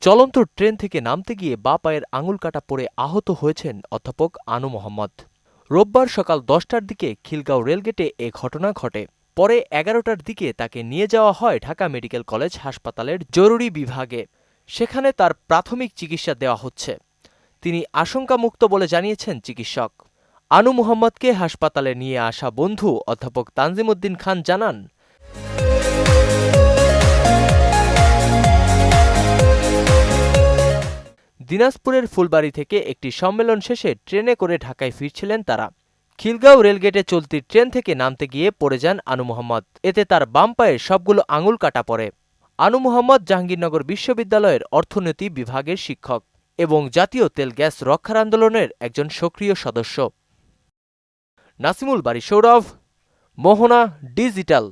চলন্ত ট্রেন থেকে নামতে গিয়ে বাঁ পায়ের আঙুল কাটা পড়ে আহত হয়েছেন অধ্যাপক আনু মোহাম্মদ। রোববার সকাল 10টার দিকে খিলগাঁও রেলগেটে এ ঘটনা ঘটে। পরে 11টার দিকে তাকে নিয়ে যাওয়া হয় ঢাকা মেডিকেল কলেজ হাসপাতালের জরুরি বিভাগে। সেখানে তার প্রাথমিক চিকিৎসা দেওয়া হচ্ছে। তিনি আশঙ্কামুক্ত বলে জানিয়েছেন চিকিৎসক। আনু মোহাম্মদকে হাসপাতালে নিয়ে আসা বন্ধু অধ্যাপক তানজিম উদ্দিন খান জানান, দিনাজপুরের ফুলবাড়ী থেকে একটি সম্মেলন শেষে ট্রেনে করে ঢাকায় ফিরছিলেন তারা। খিলগাঁও রেলগেটে চলতি ট্রেন থেকে নামতে গিয়ে পড়ে যান আনু মোহাম্মদ। এতে তার বাম পায়ের সবগুলো আঙুল কাটা পড়ে। আনু মোহাম্মদ জাহাঙ্গীরনগর বিশ্ববিদ্যালয়ের অর্থনীতি বিভাগের শিক্ষক এবং জাতীয় তেল গ্যাস রক্ষার আন্দোলনের একজন সক্রিয় সদস্য। নাসিমুল বারী সৌরভ, মোহনা ডিজিটাল।